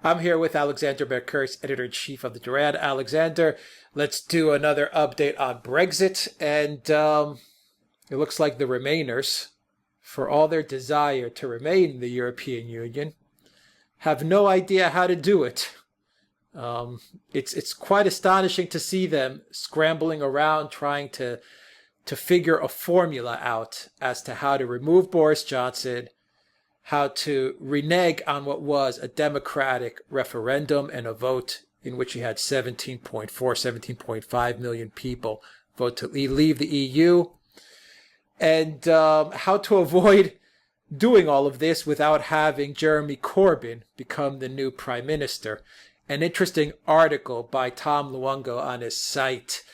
I'm here with Alexander Mercouris, editor-in-chief of the Duran. Alexander, let's do another update on Brexit. And it looks like the Remainers, for all their desire to remain in the European Union, have no idea how to do it. It's quite astonishing to see them scrambling around trying to figure a formula out as to how to remove Boris Johnson, how to renege on what was a democratic referendum and a vote in which you had 17.5 million people vote to leave the EU, and how to avoid doing all of this without having Jeremy Corbyn become the new prime minister. An interesting article by Tom Luongo on his site,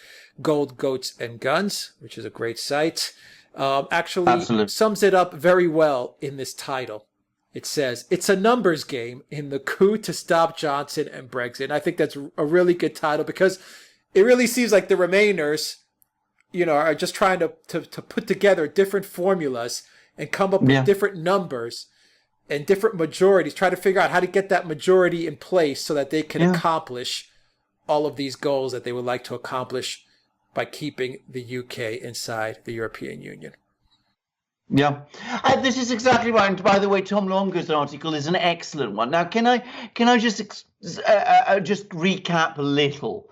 Gold, Goats and Guns, which is a great site, actually sums it up very well in this title. It says, it's a numbers game in the coup to stop Johnson and Brexit. And I think that's a really good title because it really seems like the Remainers, are just trying to put together different formulas and come up with different numbers and different majorities, try to figure out how to get that majority in place so that they can accomplish all of these goals that they would like to accomplish by keeping the UK inside the European Union. Yeah, this is exactly right. And by the way, Tom Longo's article is an excellent one. Now, can I just recap a little?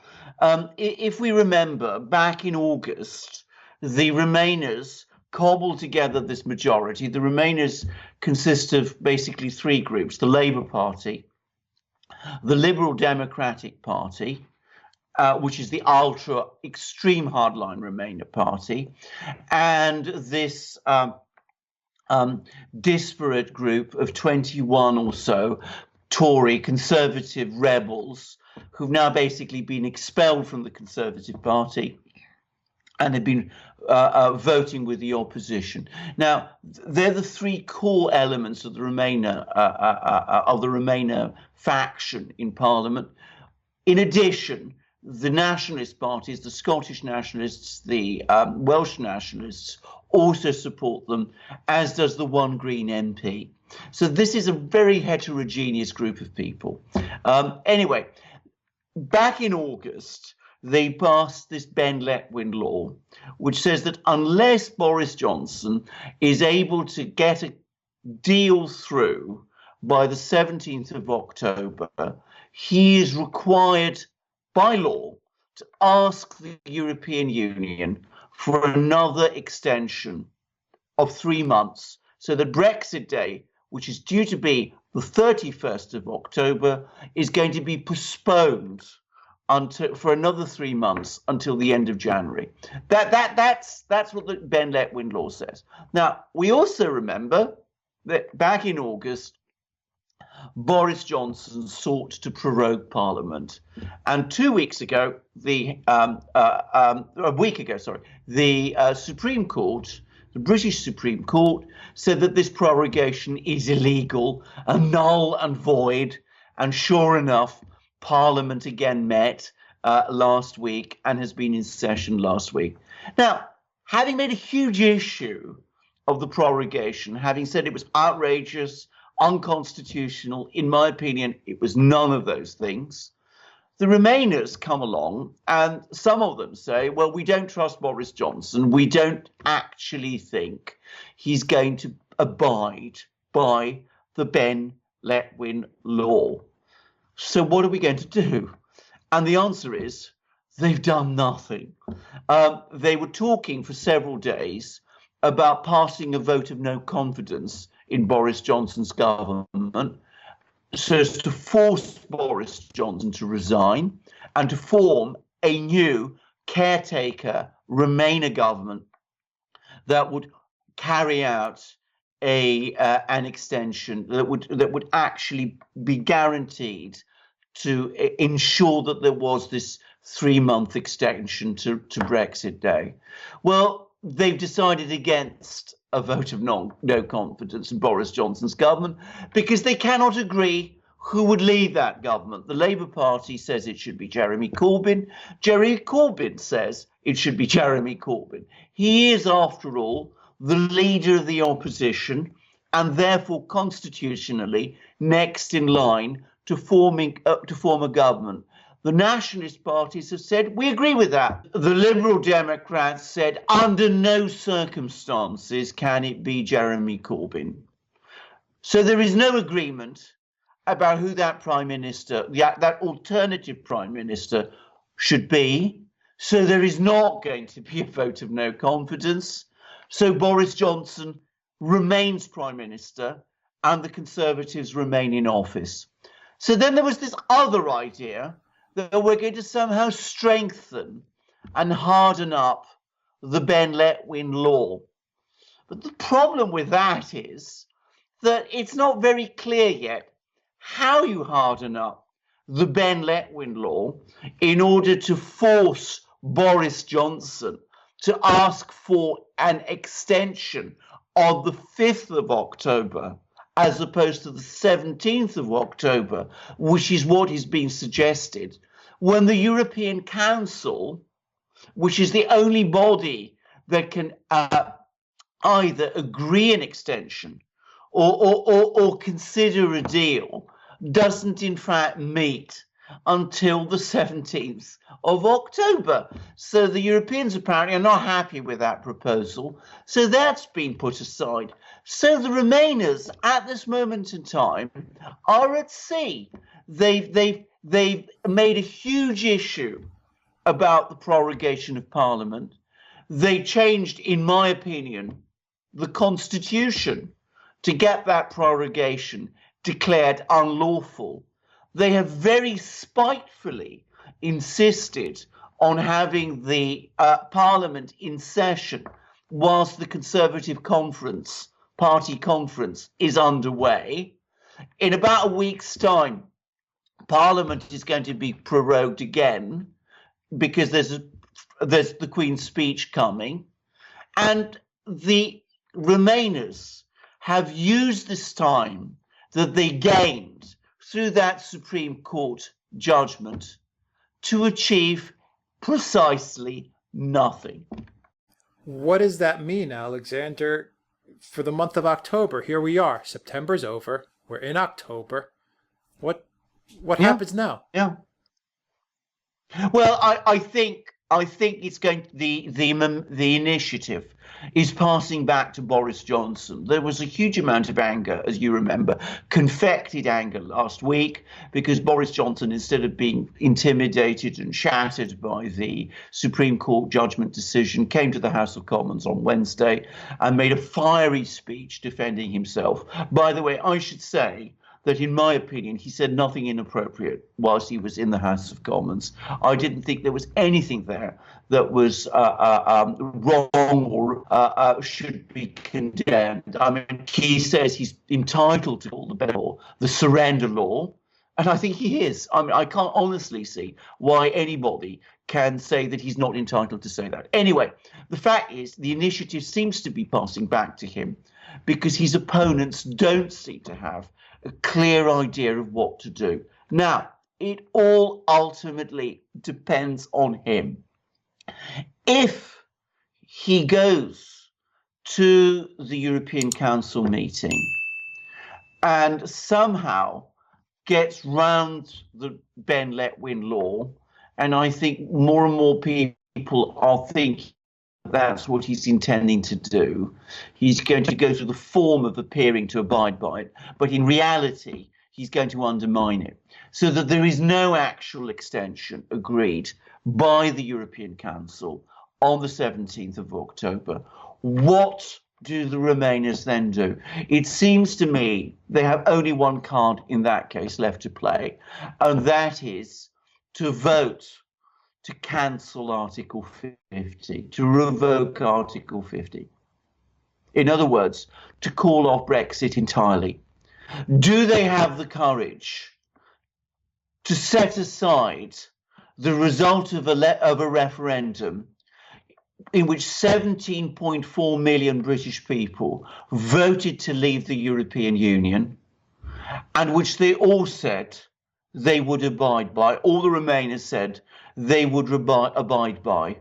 If we remember, back in August, the Remainers cobbled together this majority. The Remainers consist of basically three groups: the Labour Party, the Liberal Democratic Party, which is the ultra extreme hardline Remainer party, and this disparate group of 21 or so Tory conservative rebels who've now basically been expelled from the Conservative Party and have been voting with the opposition. Now, they're the three core elements of the Remainer faction in Parliament. In addition, the nationalist parties, the Scottish nationalists, the Welsh nationalists, also support them, as does the one Green MP. So this is a very heterogeneous group of people. Anyway, back in August, they passed this Ben Letwin law, which says that unless Boris Johnson is able to get a deal through by the 17th of October, he is required by law to ask the European Union for another extension of 3 months so that Brexit Day, which is due to be the 31st of October, is going to be postponed for another 3 months until the end of January. That's what the Ben Letwin law says. Now, we also remember that back in August, Boris Johnson sought to prorogue Parliament, and 2 weeks ago, the Supreme Court, the British Supreme Court, said that this prorogation is illegal and null and void. And sure enough, Parliament again met last week and has been in session last week. Now, having made a huge issue of the prorogation, having said it was outrageous, unconstitutional, in my opinion, it was none of those things. The Remainers come along and some of them say, well, we don't trust Boris Johnson. We don't actually think he's going to abide by the Ben Letwin law. So what are we going to do? And the answer is they've done nothing. They were talking for several days about passing a vote of no confidence in Boris Johnson's government, so as to force Boris Johnson to resign and to form a new caretaker Remainer government that would carry out an extension that would actually be guaranteed to ensure that there was this 3-month extension to Brexit Day. Well, they've decided against a vote of no confidence in Boris Johnson's government because they cannot agree who would lead that government. The Labour Party says it should be Jeremy Corbyn. Jeremy Corbyn says it should be Jeremy Corbyn. He is, after all, the leader of the opposition and therefore constitutionally next in line to form a government. The nationalist parties have said, we agree with that. The Liberal Democrats said, under no circumstances can it be Jeremy Corbyn. So there is no agreement about who that prime minister, that alternative prime minister should be. So there is not going to be a vote of no confidence. So Boris Johnson remains prime minister and the Conservatives remain in office. So then there was this other idea that we're going to somehow strengthen and harden up the Ben-Letwin law. But the problem with that is that it's not very clear yet how you harden up the Ben-Letwin law in order to force Boris Johnson to ask for an extension on the 5th of October as opposed to the 17th of October, which is what is being suggested, when the European Council, which is the only body that can either agree an extension or consider a deal, doesn't in fact meet until the 17th of October. So the Europeans apparently are not happy with that proposal. So that's been put aside. So the Remainers at this moment in time are at sea. They've made a huge issue about the prorogation of Parliament. They changed, in my opinion, the Constitution to get that prorogation declared unlawful. They have very spitefully insisted on having the Parliament in session whilst the Conservative Party conference is underway. In about a week's time, Parliament is going to be prorogued again because there's the Queen's speech coming, and the Remainers have used this time that they gained through that Supreme Court judgment to achieve precisely nothing. What does that mean, Alexander, for the month of October? Here we are. September's over. We're in October. What happens now? Yeah. Well, I think it's going to, the initiative is passing back to Boris Johnson. There was a huge amount of anger, as you remember, confected anger last week, because Boris Johnson, instead of being intimidated and shattered by the Supreme Court judgment decision, came to the House of Commons on Wednesday and made a fiery speech defending himself. By the way, I should say that, in my opinion, he said nothing inappropriate whilst he was in the House of Commons. I didn't think there was anything there that was wrong or should be condemned. I mean, he says he's entitled to call the law the surrender law, and I think he is. I mean, I can't honestly see why anybody can say that he's not entitled to say that. Anyway, the fact is the initiative seems to be passing back to him because his opponents don't seem to have a clear idea of what to do. Now, it all ultimately depends on him. If he goes to the European Council meeting and somehow gets round the Ben-Letwin law, and I think more and more people are thinking that's what he's intending to do. He's going to go through the form of appearing to abide by it, but in reality, he's going to undermine it, so that there is no actual extension agreed by the European Council on the 17th of October. What do the Remainers then do? It seems to me they have only one card in that case left to play, and that is to vote to cancel Article 50, to revoke Article 50. In other words, to call off Brexit entirely. Do they have the courage to set aside the result of a referendum in which 17.4 million British people voted to leave the European Union, and which they all said they would abide by? All the Remainers said they would abide by.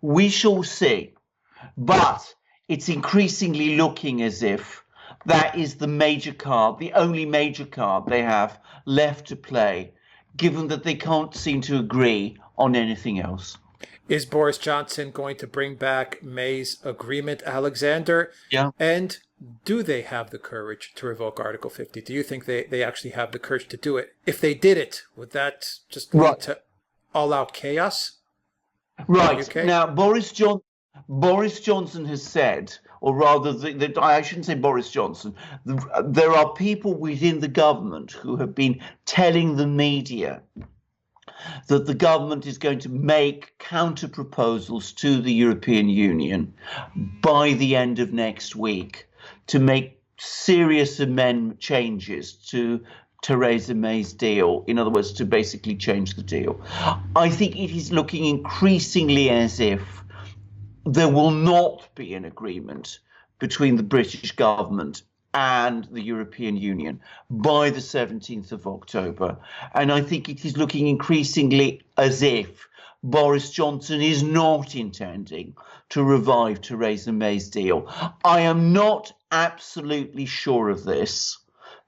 We shall see. But it's increasingly looking as if that is the major card, the only major card they have left to play, given that they can't seem to agree on anything else. Is Boris Johnson going to bring back May's agreement, Alexander? Yeah. And do they have the courage to revoke Article 50? Do you think they actually have the courage to do it? If they did it, would that just lead to all-out chaos? Right. Now, Boris Johnson has said, or rather, I shouldn't say Boris Johnson, there are people within the government who have been telling the media that the government is going to make counter proposals to the European Union by the end of next week to make serious amendment changes to Theresa May's deal. In other words, to basically change the deal. I think it is looking increasingly as if there will not be an agreement between the British government and the European Union by the 17th of October. And I think it is looking increasingly as if Boris Johnson is not intending to revive Theresa May's deal. I am not absolutely sure of this,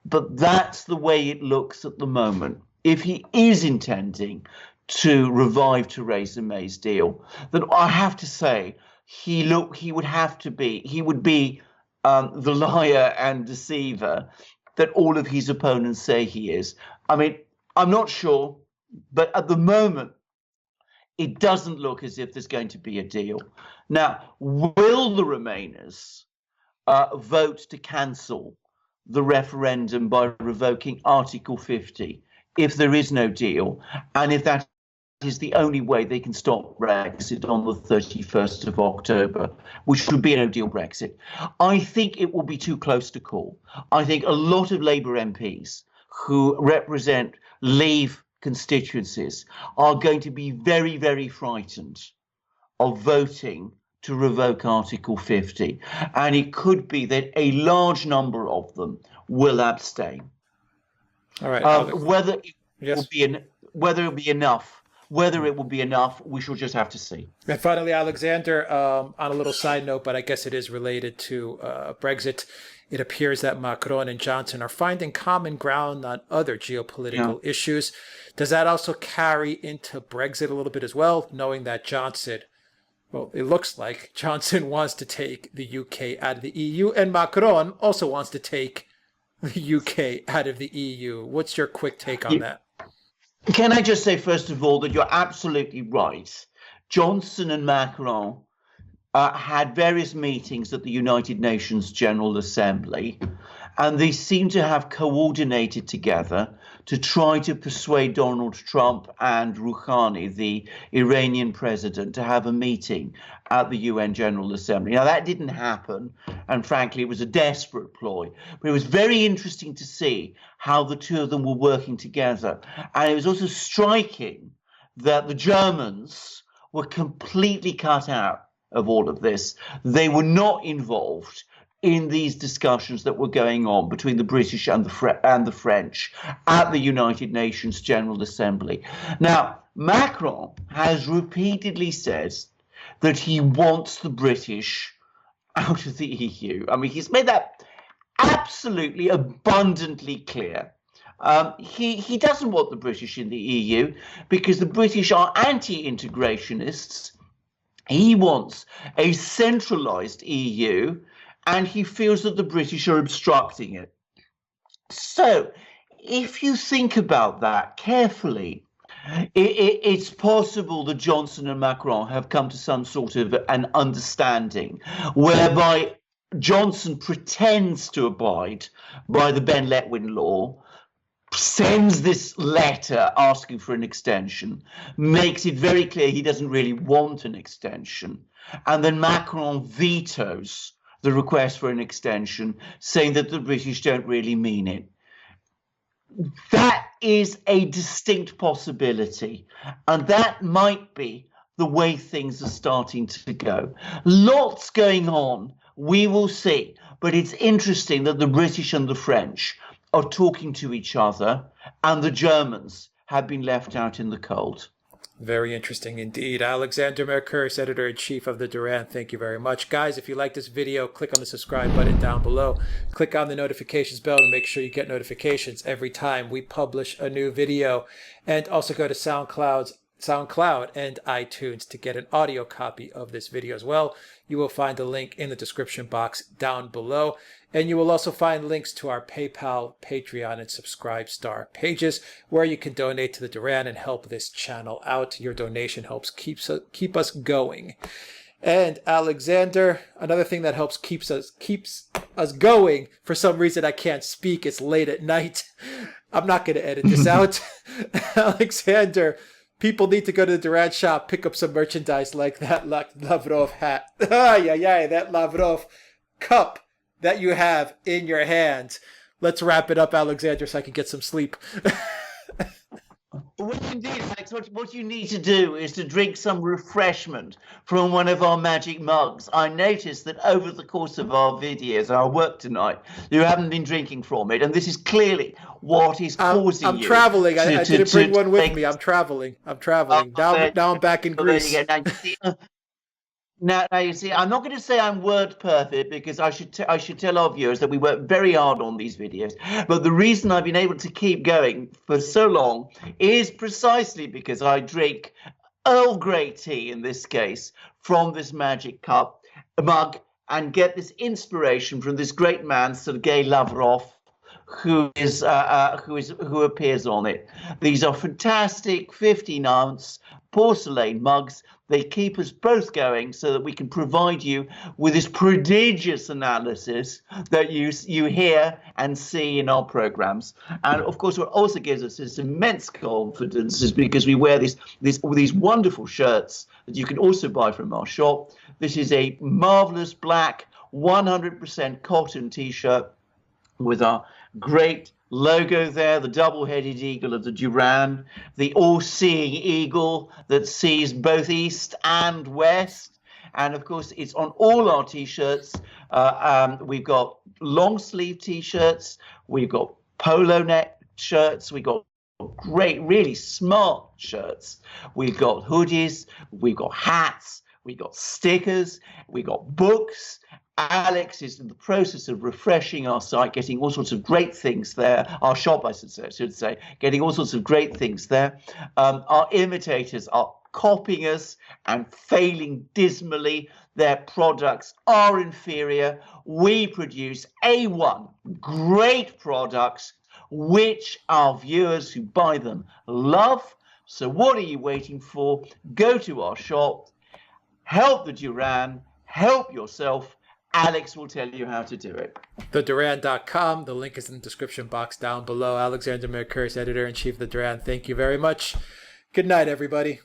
but that's the way it looks at the moment. If he is intending to revive Theresa May's deal, then I have to say he would be the liar and deceiver that all of his opponents say he is. I mean, I'm not sure, but at the moment, it doesn't look as if there's going to be a deal. Now, will the Remainers vote to cancel the referendum by revoking Article 50 if there is no deal, and if that is the only way they can stop Brexit on the 31st of October, which would be a no-deal Brexit? I think it will be too close to call. I think a lot of Labour MPs who represent Leave constituencies are going to be very, very frightened of voting to revoke Article 50. And it could be that a large number of them will abstain. All right. Whether it will be enough, we shall just have to see. And finally, Alexander, on a little side note, but I guess it is related to Brexit, it appears that Macron and Johnson are finding common ground on other geopolitical issues. Does that also carry into Brexit a little bit as well, knowing that Johnson, well, it looks like Johnson wants to take the UK out of the EU, and Macron also wants to take the UK out of the EU. What's your quick take on that? Can I just say, first of all, that you're absolutely right. Johnson and Macron had various meetings at the United Nations General Assembly, and they seem to have coordinated together to try to persuade Donald Trump and Rouhani, the Iranian president, to have a meeting at the UN General Assembly. Now, that didn't happen, and frankly, it was a desperate ploy. But it was very interesting to see how the two of them were working together. And it was also striking that the Germans were completely cut out of all of this. They were not involved in these discussions that were going on between the British and the French at the United Nations General Assembly. Now, Macron has repeatedly said that he wants the British out of the EU. I mean, he's made that absolutely abundantly clear. He doesn't want the British in the EU because the British are anti-integrationists. He wants a centralized EU, and he feels that the British are obstructing it. So, if you think about that carefully, it's possible that Johnson and Macron have come to some sort of an understanding whereby Johnson pretends to abide by the Ben Letwin law, sends this letter asking for an extension, makes it very clear he doesn't really want an extension, and then Macron vetoes the request for an extension, saying that the British don't really mean it. That is a distinct possibility, and that might be the way things are starting to go. Lots going on, we will see, but it's interesting that the British and the French are talking to each other, and the Germans have been left out in the cold. Very interesting indeed. Alexander Mercouris, Editor-in-Chief of the Duran, thank you very much. Guys, if you like this video, click on the subscribe button down below. Click on the notifications bell to make sure you get notifications every time we publish a new video. And also go to SoundCloud and iTunes to get an audio copy of this video as well. You will find the link in the description box down below. And you will also find links to our PayPal, Patreon, and Subscribe Star pages where you can donate to the Duran and help this channel out. Your donation helps keep us going. And Alexander, another thing that helps keeps us going. For some reason I can't speak. It's late at night. I'm not going to edit this out. Alexander, people need to go to the Duran shop, pick up some merchandise like that Lavrov hat. That Lavrov cup that you have in your hand. Let's wrap it up, Alexander, so I can get some sleep. Well, indeed, Alex, what you need to do is to drink some refreshment from one of our magic mugs. I noticed that over the course of our videos, our work tonight, you haven't been drinking from it, and this is clearly what is causing you. I'm traveling. I didn't bring one with me. I'm traveling. Now I'm back in Greece. Now you see, I'm not going to say I'm word perfect because I should tell our viewers that we work very hard on these videos. But the reason I've been able to keep going for so long is precisely because I drink Earl Grey tea, in this case, from this magic mug, and get this inspiration from this great man, Sergei Lavrov, who appears on it. These are fantastic 15-ounce porcelain mugs. They keep us both going so that we can provide you with this prodigious analysis that you hear and see in our programs. And of course, what also gives us this immense confidence is because we wear these wonderful shirts that you can also buy from our shop. This is a marvelous black 100% cotton t-shirt with our great logo there, the double-headed eagle of the Duran, the all-seeing eagle that sees both east and west. And of course, it's on all our t-shirts. We've got long-sleeve t-shirts, we've got polo neck shirts, we've got great, really smart shirts, we've got hoodies, we've got hats, we've got stickers, we've got books. Alex is in the process of refreshing our site, getting all sorts of great things there. Our shop, I should say, getting all sorts of great things there. Our imitators are copying us and failing dismally. Their products are inferior. We produce A1, great products, which our viewers who buy them love. So what are you waiting for? Go to our shop, help the Duran, help yourself. Alex will tell you how to do it. TheDuran.com. The link is in the description box down below. Alexander Mercouris, Editor-in-Chief of the Duran. Thank you very much. Good night, everybody.